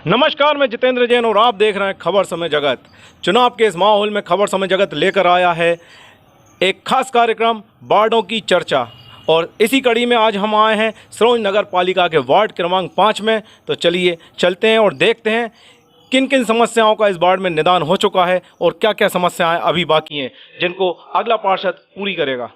नमस्कार, मैं जितेंद्र जैन और आप देख रहे हैं खबर समय जगत। चुनाव के इस माहौल में खबर समय जगत लेकर आया है एक खास कार्यक्रम वार्डों की चर्चा। और इसी कड़ी में आज हम आए हैं सिरोंज नगर पालिका के वार्ड क्रमांक 5 में। तो चलिए चलते हैं और देखते हैं किन किन समस्याओं का इस वार्ड में निदान हो चुका है और क्या क्या समस्याएं अभी बाकी हैं जिनको अगला पार्षद पूरी करेगा।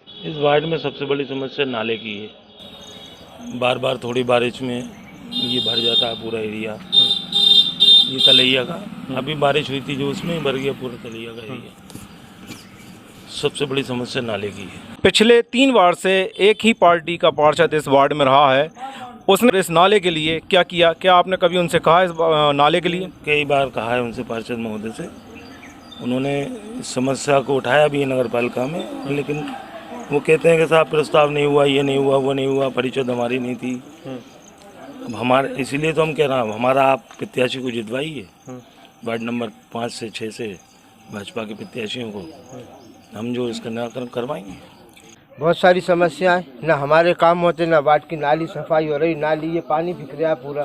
इस वार्ड में सबसे बड़ी समस्या नाले की है। बार बार थोड़ी बारिश में ये भर जाता है पूरा एरिया, ये तलैया का। अभी बारिश हुई थी जो उसमें ही भर गया पूरा तलैया का एरिया। सबसे बड़ी समस्या नाले की है। पिछले 3 बार से एक ही पार्टी का पार्षद इस वार्ड में रहा है, उसने इस नाले के लिए क्या किया? क्या आपने कभी उनसे कहा इस नाले के लिए? कई बार कहा है उनसे, पार्षद महोदय से। उन्होंने इस समस्या को उठाया भी है नगर पालिका में, लेकिन वो कहते हैं कि साहब प्रस्ताव नहीं हुआ, ये नहीं हुआ, वो नहीं हुआ, परिषद हमारी नहीं थी। अब हमारे इसीलिए तो हम कह रहे हैं हमारा आप प्रत्याशी को जितवाइए, वार्ड नंबर 5 से 6 से भाजपा के प्रत्याशियों को हम जो इसका निराकरण करवाएंगे। बहुत सारी समस्याएं, ना हमारे काम होते, ना वार्ड की नाली सफाई हो रही, नाली ये पानी फिक रहा है पूरा,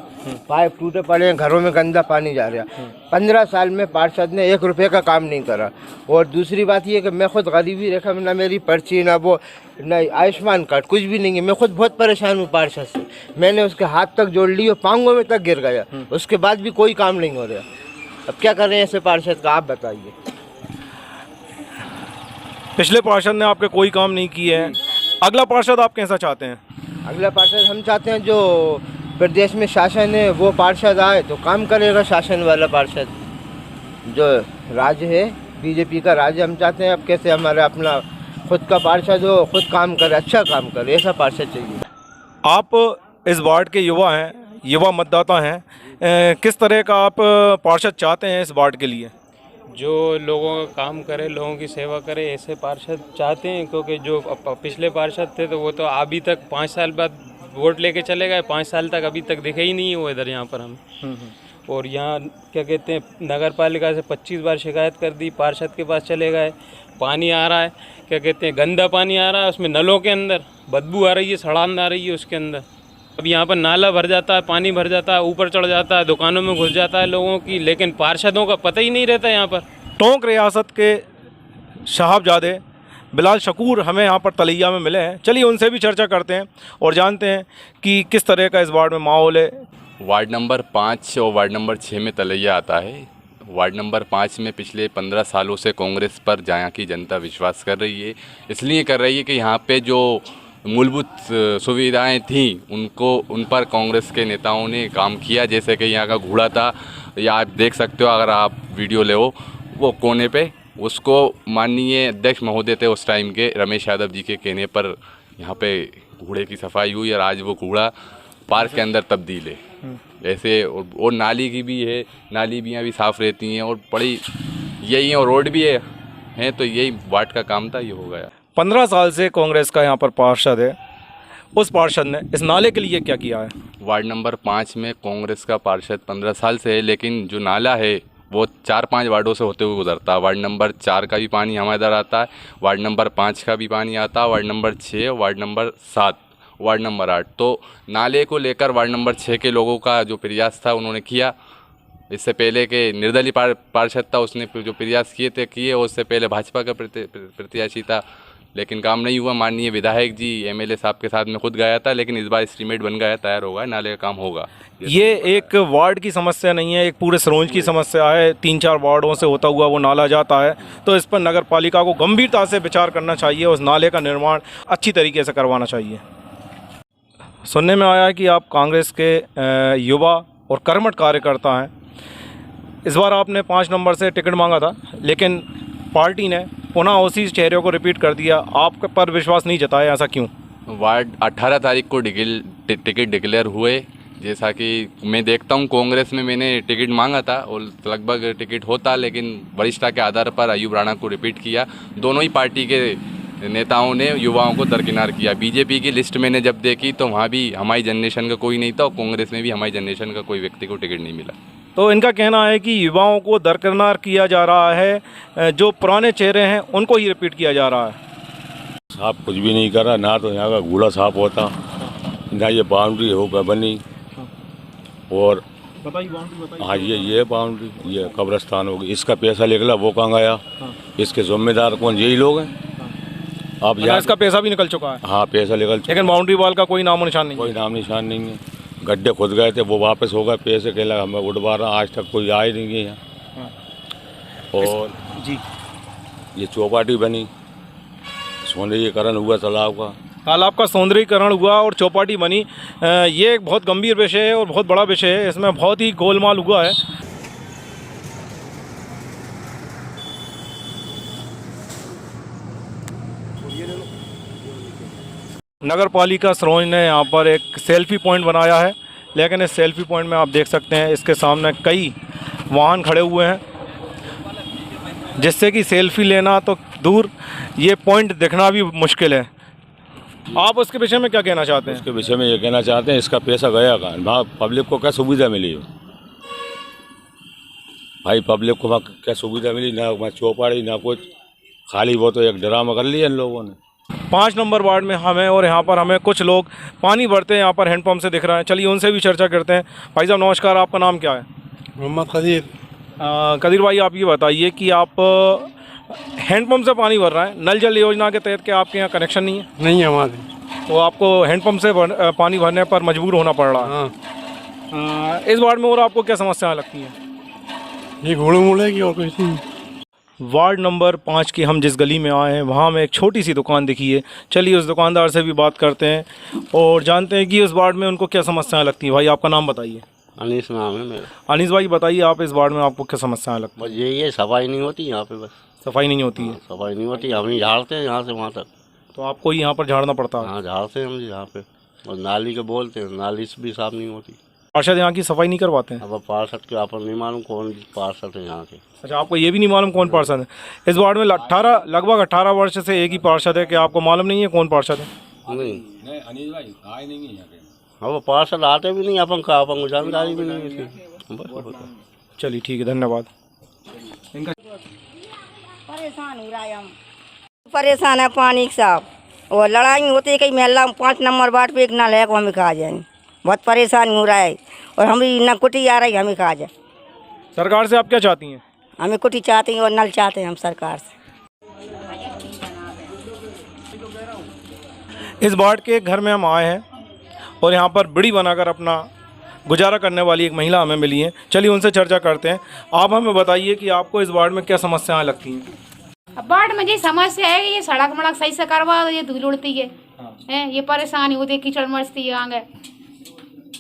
पाइप टूटे पड़े हैं, घरों में गंदा पानी जा रहा है। 15 साल में पार्षद ने 1 रुपये का काम नहीं करा। और दूसरी बात ये कि मैं खुद गरीबी रेखा में, ना मेरी पर्ची, ना वो, ना आयुष्मान कार्ड, कुछ भी नहीं है। मैं खुद बहुत परेशान हूँ पार्षद से। मैंने उसके हाथ तक जोड़ ली और पांगों में तक गिर गया, उसके बाद भी कोई काम नहीं हो रहा। अब क्या करें ऐसे पार्षद का, आप बताइए। पिछले पार्षद ने आपके कोई काम नहीं किए हैं, अगला पार्षद आप कैसा चाहते हैं? अगला पार्षद हम चाहते हैं जो प्रदेश में शासन है वो पार्षद आए तो काम करेगा। शासन वाला पार्षद, जो राज्य है बीजेपी का राज्य, हम चाहते हैं अब कैसे हमारा अपना खुद का पार्षद हो, खुद काम करे, अच्छा काम करे, ऐसा पार्षद चाहिए। आप इस वार्ड के युवा हैं, युवा मतदाता हैं, किस तरह का आप पार्षद चाहते हैं इस वार्ड के लिए? जो लोगों का काम करे, लोगों की सेवा करे, ऐसे पार्षद चाहते हैं। क्योंकि जो पिछले पार्षद थे तो वो तो अभी तक 5 साल बाद वोट लेके चले गए, 5 साल तक अभी तक दिखे ही नहीं है वो इधर यहाँ पर हमें। और यहाँ क्या कहते हैं, नगर पालिका से 25 बार शिकायत कर दी, पार्षद के पास चले गए। पानी आ रहा है, क्या कहते हैं, गंदा पानी आ रहा है, उसमें नलों के अंदर बदबू आ रही है, सड़ान आ रही है उसके अंदर। अब यहाँ पर नाला भर जाता है, पानी भर जाता है, ऊपर चढ़ जाता है, दुकानों में घुस जाता है लोगों की, लेकिन पार्षदों का पता ही नहीं रहता यहाँ पर। टोंक रियासत के साहबजादे बिलाल शकूर हमें यहाँ पर तलैया में मिले हैं। चलिए उनसे भी चर्चा करते हैं और जानते हैं कि किस तरह का इस वार्ड में माहौल है। वार्ड नंबर 5 और वार्ड नंबर 6 में तलैया आता है। वार्ड नंबर 5 में पिछले 15 सालों से कांग्रेस पर यहाँ की जनता विश्वास कर रही है। इसलिए कर रही है कि यहाँ पे जो मूलभूत सुविधाएं थीं उन पर कांग्रेस के नेताओं ने काम किया। जैसे कि यहाँ का घूड़ा था, या आप देख सकते हो, अगर आप वीडियो ले हो, वो कोने पे, उसको माननीय अध्यक्ष महोदय थे उस टाइम के, रमेश यादव जी के कहने पर यहाँ पे घूड़े की सफाई हुई और आज वो घूड़ा पार्क के अंदर तब्दील है। ऐसे और नाली की भी है, नाली भी यहाँ भी साफ़ रहती हैं और बड़ी यही है, और रोड भी है। तो यही वार्ड का काम था, ये हो गया। 15 साल से कांग्रेस का यहाँ पर पार्षद है, उस पार्षद ने इस नाले के लिए क्या किया है? वार्ड नंबर 5 में कांग्रेस का पार्षद 15 साल से है, लेकिन जो नाला है वो 4-5 वार्डों से होते हुए गुजरता है। वार्ड नंबर 4 का भी पानी हमारे इधर आता है, वार्ड नंबर 5 का भी पानी आता है, ward number 6, ward number 7, ward number 8। तो नाले को लेकर वार्ड नंबर 6 के लोगों का जो प्रयास था उन्होंने किया। इससे पहले के निर्दलीय पार्षद था, उसने जो प्रयास किए, उससे पहले भाजपा का प्रत्याशी था, लेकिन काम नहीं हुआ। माननीय विधायक जी एमएलए साहब के साथ में खुद गया था, लेकिन इस बार एस्टीमेट बन गया, तैयार होगा, नाले का काम होगा। ये एक वार्ड की समस्या नहीं है, एक पूरे सिरोंज की समस्या है। 3-4 वार्डों से होता हुआ वो नाला जाता है, तो इस पर नगर पालिका को गंभीरता से विचार करना चाहिए, उस नाले का निर्माण अच्छी तरीके से करवाना चाहिए। सुनने में आया है कि आप कांग्रेस के युवा और कर्मठ कार्यकर्ता हैं। इस बार आपने 5 नंबर से टिकट मांगा था, लेकिन पार्टी ने पुनः उसी चेहरे को रिपीट कर दिया। आप पर विश्वास नहीं जताया, ऐसा क्यों? वार्ड 18 तारीख को टिकट डिक्लेयर हुए। जैसा कि मैं देखता हूं, कांग्रेस में मैंने टिकट मांगा था और लगभग टिकट होता, लेकिन वरिष्ठता के आधार पर अयूब राणा को रिपीट किया। दोनों ही पार्टी के नेताओं ने युवाओं को दरकिनार किया। बीजेपी की लिस्ट मैंने जब देखी तो वहाँ भी हमारी जनरेशन का कोई नहीं था, और कांग्रेस में भी हमारी जनरेशन का कोई व्यक्ति को टिकट नहीं मिला। तो इनका कहना है कि युवाओं को दरकिनार किया जा रहा है, जो पुराने चेहरे हैं उनको ही रिपीट किया जा रहा है। साफ कुछ भी नहीं करा, ना तो यहाँ का कूड़ा साफ होता, ना ये बाउंड्री हो बनी। और बताइए बाउंड्री बताइए। हाँ, ये बाउंड्री, ये कब्रिस्तान होगी, इसका पैसा निकला वो कहाँ गया? इसके जिम्मेदार कौन? यही लोग हैं। अब मतलब इसका पैसा भी निकल चुका है। हाँ, पैसा निकल चुका, लेकिन बाउंड्री वॉल का कोई नामो निशान नहीं कोई नाम निशान नहीं है। गड्ढे खुद गए थे, वो वापस हो गए, पैसे के लगा हमें उठवा रहा, आज तक कोई आए नहीं है यहाँ। और जी, ये चौपाटी बनी, सौंदर्यीकरण हुआ तालाब का सौंदर्यीकरण हुआ और चौपाटी बनी। ये एक बहुत गंभीर विषय है और बहुत बड़ा विषय है, इसमें बहुत ही गोलमाल हुआ है। नगर पालिका सरोंज ने यहाँ पर एक सेल्फी पॉइंट बनाया है, लेकिन इस सेल्फी पॉइंट में आप देख सकते हैं इसके सामने कई वाहन खड़े हुए हैं, जिससे कि सेल्फी लेना तो दूर, ये पॉइंट दिखना भी मुश्किल है। आप उसके विषय में क्या कहना चाहते हैं? इसके विषय में ये कहना चाहते हैं, इसका पैसा गया कहाँ? वहाँ पब्लिक को क्या सुविधा मिली हो भाई? पब्लिक को वहाँ क्या सुविधा मिली? ना वहाँ चौपाटी ना कुछ, खाली वो तो एक ड्रामा कर लिया इन लोगों ने। 5 नंबर वार्ड में हमें और यहाँ पर हमें कुछ लोग पानी भरते हैं यहाँ पर हैंडपम्प से दिख रहा है। चलिए उनसे भी चर्चा करते हैं। भाई साहब नमस्कार, आपका नाम क्या है? मोहम्मद कदीर। कदीर भाई, आप ये बताइए कि आप हैंडपम्प से पानी भर रहा है, नल जल योजना के तहत क्या आपके यहाँ कनेक्शन नहीं है? नहीं है हमारे। तो आपको हैंडपम्प से पानी भरने पर मजबूर होना पड़ रहा है। हाँ, इस वार्ड में और आपको क्या समस्याएं लगती हैं? ये घोड़े मोड़े की और कुछ नहीं। वार्ड नंबर 5 की हम जिस गली में आए हैं वहाँ में एक छोटी सी दुकान दिखी है। चलिए उस दुकानदार से भी बात करते हैं और जानते हैं कि उस वार्ड में उनको क्या समस्याएं लगती हैं। भाई आपका नाम बताइए। अनीस नाम है मेरा। अनीस भाई बताइए, आप इस वार्ड में आपको क्या समस्याएं लगती हैं? बस ये सफाई नहीं होती यहाँ पे, बस सफाई नहीं होती है। सफाई नहीं होती, हम ही झाड़ते हैं यहाँ से वहाँ तक। तो आपको ही यहाँ पर झाड़ना पड़ता है? हाँ, झाड़ते हैं हम यहाँ पे, और नाली के बोलते हैं, नाली भी साफ नहीं होती। पार्षद यहाँ की सफाई नहीं करवाते हैं? अब पार्षद के अपन नहीं मालूम कौन पार्षद है यहाँ के। अच्छा, आपको ये भी नहीं मालूम कौन पार्षद है? इस वार्ड में लगभग 18 वर्ष से एक ही पार्षद है, कि आपको मालूम नहीं है कौन पार्षद है? नहीं, हाँ, वो पार्षद आते भी नहीं, अपन का अपन को जानकारी भी नहीं है। चलिए ठीक है, धन्यवाद। परेशान हो रहा है, हम परेशान है पानी के साथ। और लड़ाई होती है कहीं महल्ला में 5 नंबर वार्ड पे एक नल है, को हमें कहा जाए, बहुत परेशान हो रहा है। और हमें न कुटी आ रही, हमें कहा जाए। सरकार से आप क्या चाहती हैं? हमें कुटी चाहते हैं और नल चाहते हैं हम सरकार से। इस वार्ड के घर में हम आए हैं और यहाँ पर बीड़ी बनाकर अपना गुजारा करने वाली एक महिला हमें मिली है। चलिए उनसे चर्चा करते हैं। आप हमें बताइए कि आपको इस वार्ड में क्या समस्याएं लगती हैं? अब वार्ड में ये समस्या है कि ये सड़क मड़क सही से करवा दो, ये धूल उड़ती है। ये परेशानी होती है, कीचड़ मचती है आगे,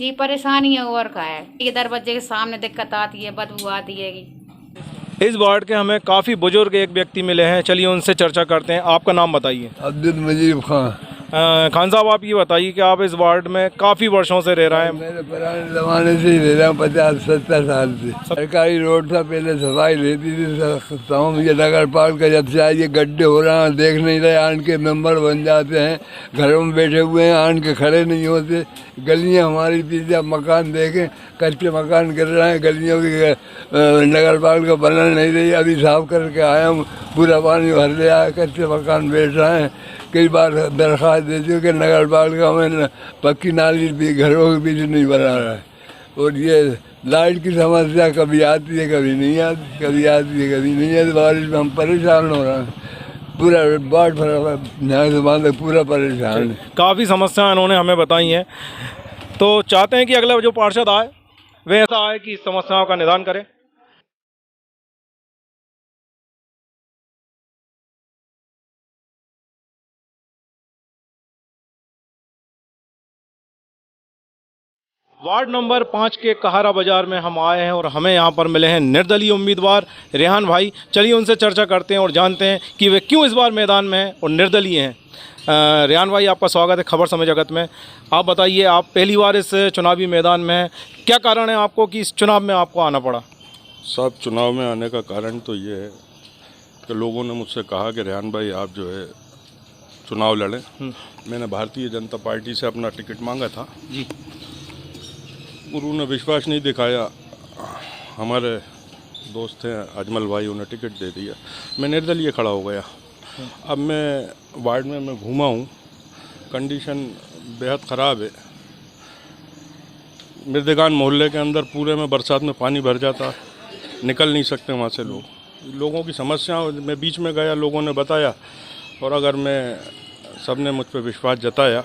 ये परेशानी है और का है। ये दरवाजे के सामने दिक्कत आती है, बदबू आती है कि। इस वार्ड के हमें काफ़ी बुजुर्ग एक व्यक्ति मिले हैं, चलिए उनसे चर्चा करते हैं। आपका नाम बताइए। अब्दुल मजीद खान। खान साहब, आप ये बताइए कि आप इस वार्ड में काफ़ी वर्षों से रह रहे हैं। मेरे पुराने ज़माने से ही रह रहा हूँ, 50-70 साल से। सरकारी रोड था, पहले सफाई रहती थी। तमाम ये नगर पालिका जब से आई, ये गड्ढे हो रहे हैं, देख नहीं रहे, आन के मेंबर बन जाते हैं, घरों में बैठे हुए हैं, आन के खड़े नहीं होते। गलियाँ हमारी पीछे मकान देखें, कच्चे मकान गिर रहे हैं, गलियों की नगर पालिका बना नहीं रही। अभी साफ करके आया हूँ, पूरा पानी भर लिया है, कच्चे मकान बैठ रहे हैं। कई बार दरख्वास्त देती हूँ कि नगर पालिका में पक्की नाली भी घरों के बीच नहीं बना रहा है। और ये लाइट की समस्या कभी आती है, कभी नहीं आती, कभी आती है, कभी नहीं आती। बारिश में हम परेशान हो रहे हैं, पूरा वार्ड यहाँ से वहाँ तक पूरा परेशान है। काफ़ी समस्याएं इन्होंने हमें बताई हैं, तो चाहते हैं कि अगला जो पार्षद आए वह ऐसा आए कि इस समस्याओं का निदान करे। वार्ड नंबर 5 के कहारा बाज़ार में हम आए हैं और हमें यहाँ पर मिले हैं निर्दलीय उम्मीदवार रेहान भाई। चलिए उनसे चर्चा करते हैं और जानते हैं कि वे क्यों इस बार मैदान में हैं और निर्दलीय हैं। रेहान भाई, आपका स्वागत है खबर समय जगत में। आप बताइए, आप पहली बार इस चुनावी मैदान में हैं, क्या कारण है आपको कि इस चुनाव में आपको आना पड़ा? साहब, चुनाव में आने का कारण तो ये है कि लोगों ने मुझसे कहा कि रेहान भाई आप जो है चुनाव लड़ें। मैंने भारतीय जनता पार्टी से अपना टिकट मांगा था जी। उन्होंने विश्वास नहीं दिखाया हमारे दोस्त हैं अजमल भाई, उन्हें टिकट दे दिया, मैं निर्दलीय खड़ा हो गया। अब मैं वार्ड में मैं घूमा हूँ, कंडीशन बेहद ख़राब है। मिर्देगान मोहल्ले के अंदर पूरे में बरसात में पानी भर जाता है, निकल नहीं सकते वहाँ से लोगों की समस्या। मैं बीच में गया, लोगों ने बताया, और अगर मैं सबने मुझ पर विश्वास जताया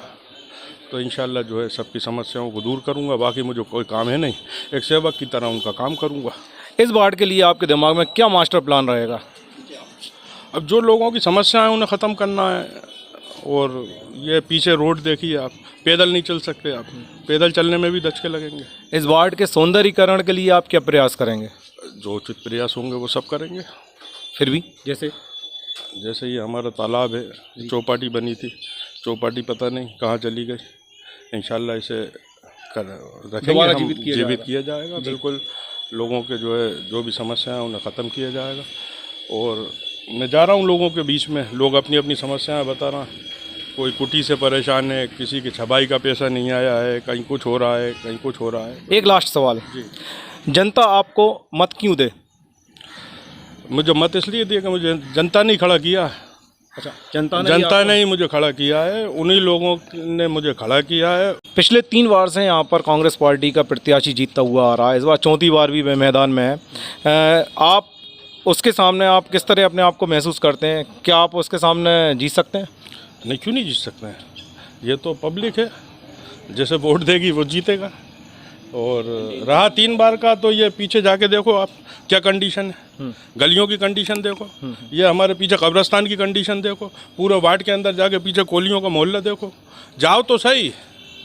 तो इंशाल्लाह जो है सबकी समस्याओं को दूर करूँगा। बाकी मुझे कोई काम है नहीं, एक सेवक की तरह उनका काम करूँगा। इस वार्ड के लिए आपके दिमाग में क्या मास्टर प्लान रहेगा? अब जो लोगों की समस्याएं उन्हें ख़त्म करना है। और ये पीछे रोड देखिए आप, पैदल नहीं चल सकते, आप पैदल चलने में भी दचके लगेंगे। इस वार्ड के सौंदर्यीकरण के लिए आप क्या प्रयास करेंगे? जो उचित प्रयास होंगे वो सब करेंगे। फिर भी जैसे ये हमारा तालाब है, चौपाटी बनी थी, चौपाटी पता नहीं कहाँ चली गई, इंशाल्लाह इसे रखेंगे, हम जीवित किया जाएगा। बिल्कुल लोगों के जो है जो भी समस्याएं हैं उन्हें ख़त्म किया जाएगा। और मैं जा रहा हूँ लोगों के बीच में, लोग अपनी अपनी समस्याएं बता रहे हैं। कोई कुटी से परेशान है, किसी की छबाई का पैसा नहीं आया है, कहीं कुछ हो रहा है, कहीं कुछ हो रहा है। एक लास्ट सवाल, जनता आपको मत क्यों दे? मुझे मत इसलिए दिया कि मुझे जनता नहीं खड़ा किया। अच्छा, जनता ने ही मुझे खड़ा किया है, उन्हीं लोगों ने मुझे खड़ा किया है। पिछले 3 बार से यहाँ पर कांग्रेस पार्टी का प्रत्याशी जीतता हुआ आ रहा है, इस बार 4थी बार भी वे मैदान में है। आप उसके सामने आप किस तरह अपने आप को महसूस करते हैं? क्या आप उसके सामने जीत सकते हैं? नहीं, क्यों नहीं जीत सकते हैं? ये तो पब्लिक है, जैसे वोट देगी वो जीतेगा। और रहा 3 बार का, तो ये पीछे जाके देखो आप क्या कंडीशन है, गलियों की कंडीशन देखो, ये हमारे पीछे कब्रिस्तान की कंडीशन देखो, पूरे वार्ड के अंदर जाके पीछे कोलियों का मोहल्ला देखो, जाओ तो सही,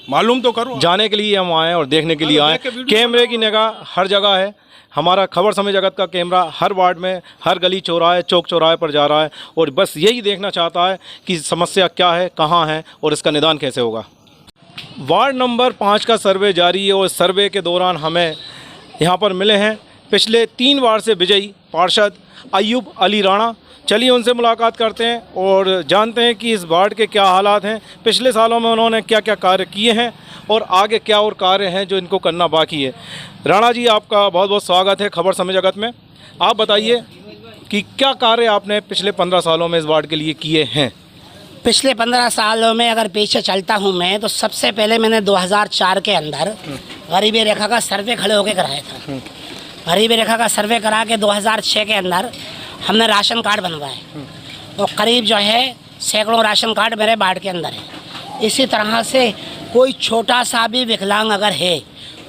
मालूम तो करो। जाने के लिए हम आए और देखने के लिए आए। कैमरे की निगाह हर जगह है, हमारा खबर समय जगत का कैमरा हर वार्ड में, हर गली चौराहे, चौक चौराहे पर जा रहा है, और बस यही देखना चाहता है कि समस्या क्या है, कहाँ है और इसका निदान कैसे होगा। वार्ड नंबर 5 का सर्वे जारी है और सर्वे के दौरान हमें यहाँ पर मिले हैं पिछले 3 बार से विजयी पार्षद अयूब अली राणा। चलिए उनसे मुलाकात करते हैं और जानते हैं कि इस वार्ड के क्या हालात हैं, पिछले सालों में उन्होंने क्या क्या कार्य किए हैं और आगे क्या और कार्य हैं जो इनको करना बाकी है। राणा जी, आपका बहुत बहुत स्वागत है खबर समय जगत में। आप बताइए कि क्या कार्य आपने पिछले 15 सालों में इस वार्ड के लिए किए हैं? पिछले 15 सालों में अगर पीछे चलता हूँ मैं, तो सबसे पहले मैंने 2004 के अंदर गरीबी रेखा का सर्वे खड़े होकर कराया था। गरीबी रेखा का सर्वे करा के 2006 के अंदर हमने राशन कार्ड बनवाए, और करीब जो है सैकड़ों राशन कार्ड मेरे वार्ड के अंदर है। इसी तरह से कोई छोटा सा भी विकलांग अगर है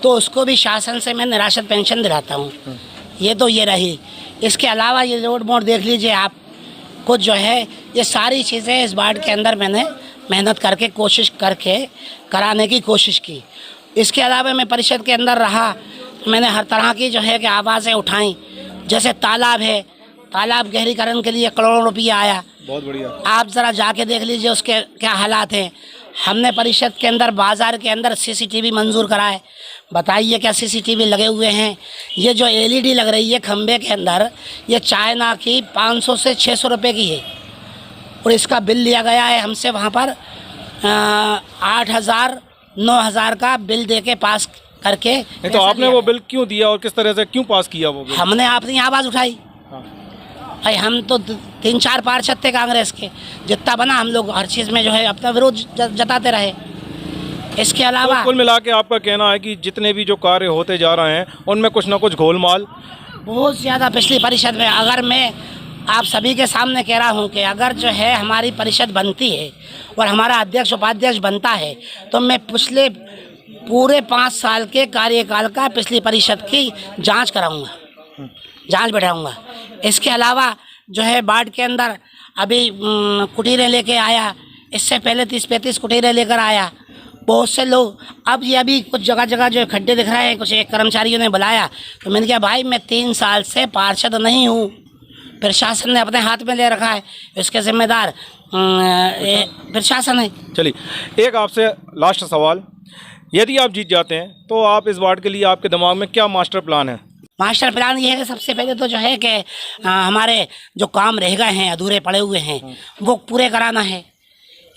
तो उसको भी शासन से मैं निराश्रित पेंशन दिलाता हूँ। ये तो ये रही। इसके अलावा ये रोड मोड देख लीजिए आप, कुछ जो है ये सारी चीज़ें इस वार्ड के अंदर मैंने मेहनत करके कोशिश करके कराने की कोशिश की। इसके अलावा मैं परिषद के अंदर रहा, मैंने हर तरह की जो है कि आवाज़ें उठाई। जैसे तालाब है, तालाब गहरीकरण के लिए करोड़ों रुपया आया, बहुत बढ़िया। आप ज़रा जाके देख लीजिए उसके क्या हालात हैं। हमने परिषद के अंदर बाज़ार के अंदर CCTV मंजूर कराए। बताइए क्या CCTV लगे हुए हैं। ये जो LED लग रही है खंबे के अंदर, ये चाइना की 500 से 600 रुपये की है, और इसका बिल लिया गया है हमसे वहाँ पर 8,000 9,000 का बिल दे के पास करके। तो आपने वो बिल क्यों दिया और किस तरह से क्यों पास किया वो बिल? हमने अपनी आवाज़ उठाई। भाई हम तो 3-4 पार्षद थे कांग्रेस के, जितना बना हम लोग हर चीज़ में जो है अपना विरोध जताते रहे। इसके अलावा तो कुल मिला के आपका कहना है कि जितने भी जो कार्य होते जा रहे हैं उनमें कुछ ना कुछ गोलमाल बहुत ज़्यादा पिछली परिषद में, अगर मैं आप सभी के सामने कह रहा हूँ कि अगर जो है हमारी परिषद बनती है और हमारा अध्यक्ष उपाध्यक्ष बनता है, तो मैं पिछले पूरे 5 साल के कार्यकाल का पिछली परिषद की जांच कराऊंगा, जांच बैठाऊंगा। इसके अलावा जो है वार्ड के अंदर अभी कुटीरें लेके आया, इससे पहले 30-35 कुटीरें लेकर आया। बहुत से लोग अब ये अभी कुछ जगह जगह जो खड्डे दिख रहे हैं, कुछ एक कर्मचारियों ने बुलाया तो मैंने कहा भाई मैं 3 साल से पार्षद नहीं हूँ, प्रशासन ने अपने हाथ में ले रखा है, इसके जिम्मेदार प्रशासन है। चलिए एक आपसे लास्ट सवाल, यदि आप जीत जाते हैं तो आप इस वार्ड के लिए आपके दिमाग में क्या मास्टर प्लान है? मास्टर प्लान ये है कि सबसे पहले तो जो है कि हमारे जो काम रह गए हैं, अधूरे पड़े हुए हैं, वो पूरे कराना है।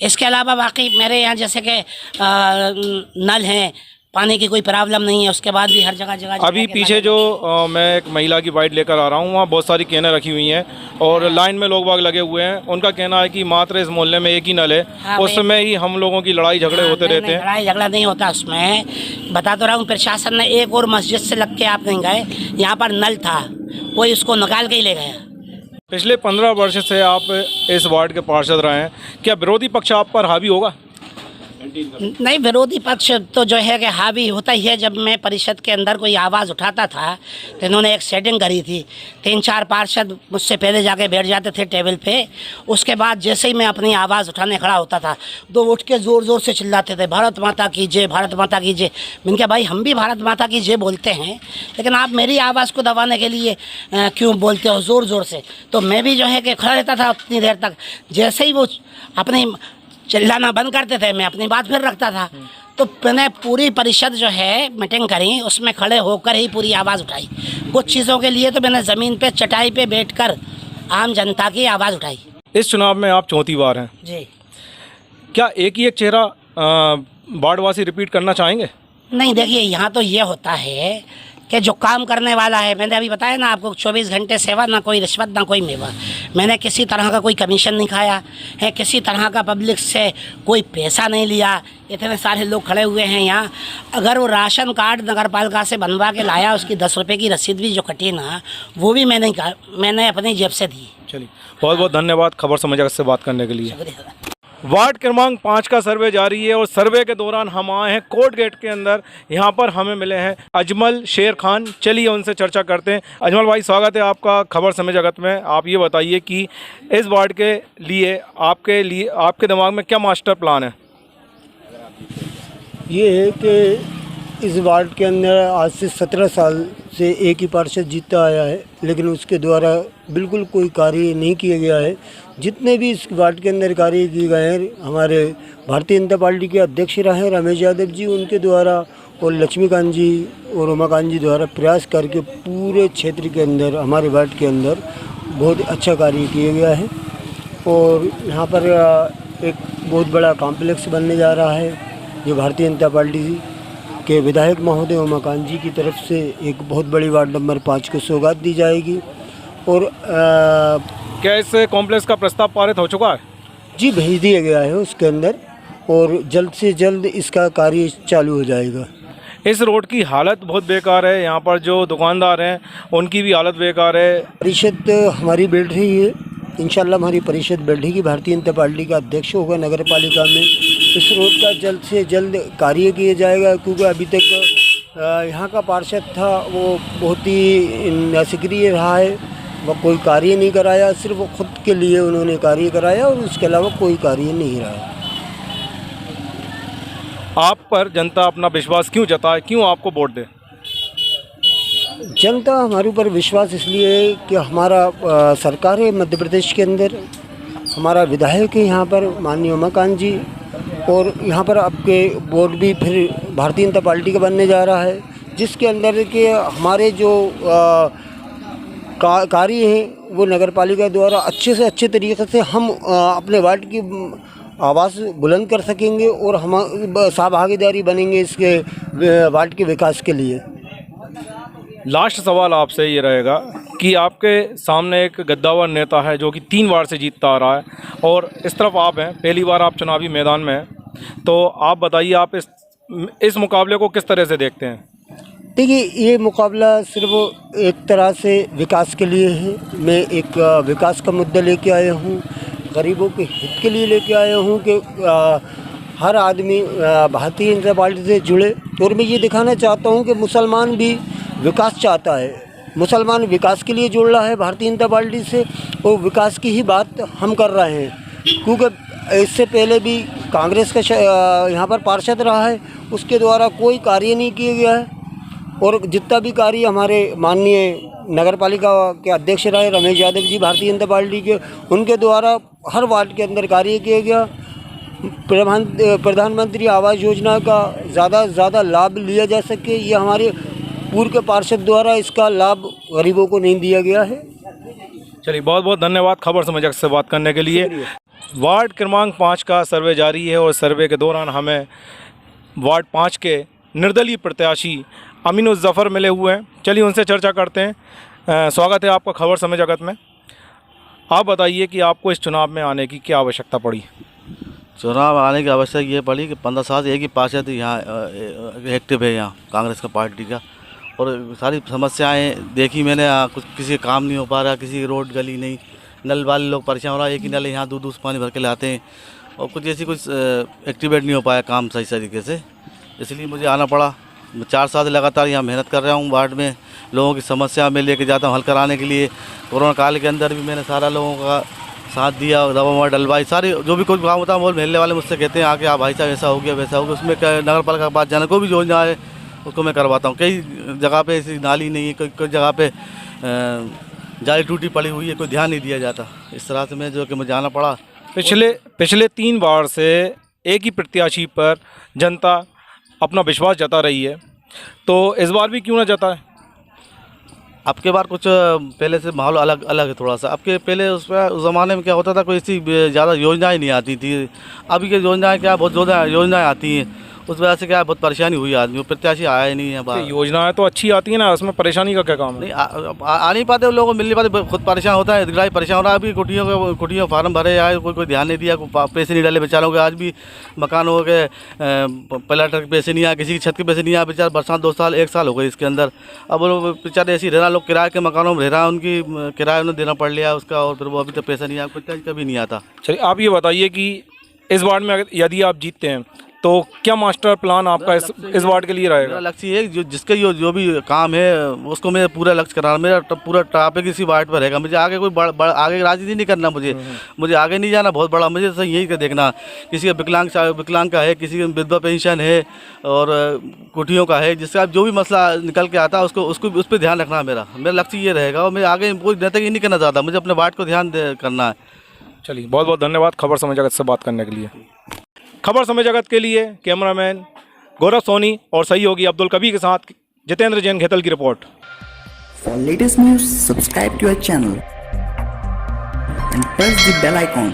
इसके अलावा बाकी मेरे यहाँ जैसे कि नल हैं, पानी की कोई प्रॉब्लम नहीं है, उसके बाद भी हर जगह जगह अभी पीछे जो मैं एक महिला की बाइट लेकर आ रहा हूँ, वहाँ बहुत सारी कैनें रखी हुई हैं और लाइन में लोग बाग लगे हुए हैं। उनका कहना है कि मात्र इस मोहल्ले में एक ही नल है। हाँ, उस समय ही हम लोगों की लड़ाई झगड़े होते रहते हैं। लड़ाई झगड़ा नहीं होता उसमें, बता तो रहा हूँ। प्रशासन ने एक और मस्जिद से लग के आप नहीं गए, यहाँ पर नल था, कोई उसको निकाल के ही ले गया। पिछले 15 वर्ष से आप इस वार्ड के पार्षद रहे हैं, क्या विरोधी पक्ष आप पर हावी होगा? नहीं, विरोधी पक्ष तो जो है कि हावी होता ही है। जब मैं परिषद के अंदर कोई आवाज़ उठाता था तो इन्होंने एक सेटिंग करी थी, 3-4 पार्षद मुझसे पहले जाके बैठ जाते थे टेबल पे। उसके बाद जैसे ही मैं अपनी आवाज़ उठाने खड़ा होता था तो उठ के ज़ोर ज़ोर से चिल्लाते थे, भारत माता की जय, भारत माता की जय। मैंने कहा भाई, हम भी भारत माता की जय बोलते हैं, लेकिन आप मेरी आवाज़ को दबाने के लिए क्यों बोलते हो ज़ोर ज़ोर से? तो मैं भी जो है कि खड़ा रहता था उतनी देर तक। जैसे ही वो अपनी चिल्लाना बंद करते थे, मैं अपनी बात फिर रखता था। तो मैंने पूरी परिषद जो है मीटिंग करी, उसमें खड़े होकर ही पूरी आवाज़ उठाई। कुछ चीज़ों के लिए तो मैंने ज़मीन पे चटाई पे बैठकर आम जनता की आवाज़ उठाई। इस चुनाव में आप चौथी बार हैं जी। क्या एक ही एक चेहरा वार्डवासी रिपीट करना चाहेंगे? नहीं, देखिए यहाँ तो ये होता है कि जो काम करने वाला है, मैंने अभी बताया ना आपको, 24 घंटे सेवा, ना कोई रिश्वत ना कोई मेवा। मैंने किसी तरह का कोई कमीशन नहीं खाया है, किसी तरह का पब्लिक से कोई पैसा नहीं लिया। इतने सारे लोग खड़े हुए हैं यहाँ। अगर वो राशन कार्ड नगर पालिका से बनवा के लाया, उसकी 10 रुपये की रसीद भी जो कटी ना, वो भी मैंने अपनी जेब से दी। चलिए, बहुत बहुत धन्यवाद खबर समझ से बात करने के लिए। वार्ड क्रमांक 5 का सर्वे जारी है और सर्वे के दौरान हम आए हैं कोर्ट गेट के अंदर। यहाँ पर हमें मिले हैं अजमल शेर खान। चलिए उनसे चर्चा करते हैं। अजमल भाई, स्वागत है आपका खबर समय जगत में। आप ये बताइए कि इस वार्ड के लिए आपके दिमाग में क्या मास्टर प्लान है? ये है कि इस वार्ड के अंदर आज से 17 साल से एक ही पार्षद जीतता आया है, लेकिन उसके द्वारा बिल्कुल कोई कार्य नहीं किया गया है। जितने भी इस वार्ड के अंदर कार्य किए गए हैं, हमारे भारतीय जनता पार्टी के अध्यक्ष रहे रमेश यादव जी, उनके द्वारा और लक्ष्मीकांत जी और उमाकांत जी द्वारा प्रयास करके पूरे क्षेत्र के अंदर, हमारे वार्ड के अंदर बहुत अच्छा कार्य किया गया है। और यहाँ पर एक बहुत बड़ा कॉम्प्लेक्स बनने जा रहा है, जो भारतीय जनता पार्टी के विधायक महोदय उमाकांत जी की तरफ से एक बहुत बड़ी वार्ड नंबर 5 को सौगात दी जाएगी। और क्या इस कॉम्प्लेक्स का प्रस्ताव पारित हो चुका है? जी, भेज दिया गया है उसके अंदर, और जल्द से जल्द इसका कार्य चालू हो जाएगा। इस रोड की हालत बहुत बेकार है, यहाँ पर जो दुकानदार हैं उनकी भी हालत बेकार है। परिषद हमारी बैठ रही है, इंशाल्लाह हमारी परिषद बैठेगी, भारतीय जनता पार्टी का अध्यक्ष होगा नगर पालिका में। इस रोड का जल्द से जल्द कार्य किया जाएगा, क्योंकि अभी तक यहाँ का पार्षद था वो बहुत ही निष्क्रिय रहा है, वो कोई कार्य नहीं कराया, सिर्फ वो खुद के लिए उन्होंने कार्य कराया और उसके अलावा कोई कार्य नहीं रहा। आप पर जनता अपना विश्वास क्यों जताए, क्यों आपको वोट दे? जनता हमारे ऊपर विश्वास इसलिए है कि हमारा सरकार है मध्य प्रदेश के अंदर, हमारा विधायक है यहाँ पर माननीय उमाकांत जी, और यहाँ पर आपके बोर्ड भी फिर भारतीय जनता पार्टी का बनने जा रहा है, जिसके अंदर के हमारे जो कार्य हैं वो नगर पालिका द्वारा अच्छे से अच्छे तरीके से हम अपने वार्ड की आवाज़ बुलंद कर सकेंगे और हम सहभागीदारी बनेंगे इसके वार्ड के विकास के लिए। लास्ट सवाल आपसे ये रहेगा कि आपके सामने एक गद्दावर नेता है जो कि 3 बार से जीतता आ रहा है, और इस तरफ आप हैं, पहली बार आप चुनावी मैदान में हैं, तो आप बताइए आप इस मुकाबले को किस तरह से देखते हैं? देखिए, ये मुकाबला सिर्फ एक तरह से विकास के लिए है। मैं एक विकास का मुद्दा लेके आया हूँ, गरीबों के हित के लिए लेके आया हूँ कि हर आदमी भारतीय जनता पार्टी से जुड़े। और मैं ये दिखाना चाहता हूँ कि मुसलमान भी विकास चाहता है, मुसलमान विकास के लिए जुड़ रहा है भारतीय जनता पार्टी से, और विकास की ही बात हम कर रहे हैं। क्योंकि इससे पहले भी कांग्रेस का यहाँ पर पार्षद रहा है, उसके द्वारा कोई कार्य नहीं किया गया है, और जितना भी कार्य हमारे माननीय नगर पालिका के अध्यक्ष रहे रमेश यादव जी भारतीय जनता पार्टी के, उनके द्वारा हर वार्ड के अंदर कार्य किया गया। प्रधानमंत्री आवास योजना का ज़्यादा से ज़्यादा लाभ लिया जा सके, ये हमारे पूर्व के पार्षद द्वारा इसका लाभ गरीबों को नहीं दिया गया है। चलिए, बहुत बहुत धन्यवाद खबर समझ से बात करने के लिए। वार्ड क्रमांक 5 का सर्वे जारी है और सर्वे के दौरान हमें वार्ड 5 के निर्दलीय प्रत्याशी अमीनुल ज़फ़र मिले हुए हैं। चलिए उनसे चर्चा करते हैं। स्वागत है आपका खबर समय जगत में। आप बताइए कि आपको इस चुनाव में आने की क्या आवश्यकता पड़ी? चुनाव आने की आवश्यकता ये पड़ी कि 15 साल से एक ही पार्षद यहाँ एक्टिव है, यहाँ कांग्रेस का पार्टी का, और सारी समस्याएं देखी मैंने। कुछ किसी का काम नहीं हो पा रहा, किसी की रोड गली नहीं, नल वाले लोग परेशान हो रहा है। एक ही नल यहाँ दूध पानी भर के लाते हैं और कुछ ऐसी कुछ एक्टिवेट नहीं हो पाया काम सही तरीके से, इसलिए मुझे आना पड़ा। 4 साल से लगातार यहाँ मेहनत कर रहा हूँ। वार्ड में लोगों की समस्या में लेके जाता हूँ हल कराने के लिए। कोरोना काल के अंदर भी मैंने सारा लोगों का साथ दिया, दवा डलवाई, सारी जो भी कोई काम होता है वो महल्ले वाले मुझसे कहते हैं आके, आप भाई साहब ऐसा हो गया वैसा हो गया। उसमें क्या नगर पालिका के पास जाना, कोई भी योजना है उसको मैं करवाता हूँ। कई जगह पे ऐसी नाली नहीं है, कोई जगह पे जाली टूटी पड़ी हुई है, कोई ध्यान नहीं दिया जाता। इस तरह से मैं जो कि मुझे जाना पड़ा। पिछले 3 बार से एक ही प्रत्याशी पर जनता अपना विश्वास जता रही है, तो इस बार भी क्यों ना जताए? अब के बार कुछ पहले से माहौल अलग है थोड़ा सा। अब के पहले उस ज़माने में क्या होता था, कोई ऐसी ज़्यादा योजनाएं नहीं आती थी। अभी की योजनाएं क्या बहुत ज़्यादा योजनाएं आती हैं, उस वजह से क्या बहुत परेशानी हुई आदमी, प्रत्याशी आया ही नहीं है बाहर। योजनाएं तो अच्छी आती है ना, उसमें परेशानी का क्या काम है? नहीं आ नहीं पाते, लोगों को मिल नहीं पाते, खुद परेशान होता है, दिलाई परेशान हो रहा है। अभी कुटियों फार्म भरे आए, कोई ध्यान नहीं दिया, कोई पैसे नहीं डाले बेचारों के। आज भी मकानों के प्लाटर के पैसे नहीं आए, किसी की छत के पैसे नहीं आए। बेचारे बरसात 2 साल 1 साल हो गए इसके अंदर। अब वो बेचारे ऐसे ही रह रहा, लोग किराए के मकानों में रह रहा है, उनकी किराया उन्हें देना पड़ लिया उसका, और फिर वो अभी तक पैसा नहीं आया, कभी नहीं आता। चलिए आप ये बताइए कि इस वार्ड में यदि आप जीतते हैं तो क्या मास्टर प्लान आपका इस वार्ड के लिए रहेगा? मेरा लक्ष्य है जिसके जो भी काम है उसको मैं पूरा लक्ष्य कराना। मेरा पूरा टॉपिक इसी वार्ड पर रहेगा। मुझे आगे कोई आगे राजनीति नहीं करना, मुझे आगे नहीं जाना बहुत बड़ा। मुझे सही यही देखना, किसी का विकलांग का है, किसी का विधवा पेंशन है और कुटियों का है, जिसका जो भी मसला निकल के आता है उसको उस पर ध्यान रखना मेरा लक्ष्य ये रहेगा। और मैं आगे कोई नेता ही नहीं करना चाहता, मुझे अपने वार्ड को ध्यान करना है। चलिए बहुत बहुत धन्यवाद खबर समय जगत से बात करने के लिए। खबर समय जगत के लिए कैमरामैन गौरव सोनी और सहयोगी अब्दुल कबीर के साथ जितेंद्र जैन घेतल की report. For latest news, subscribe to our channel and press the bell icon.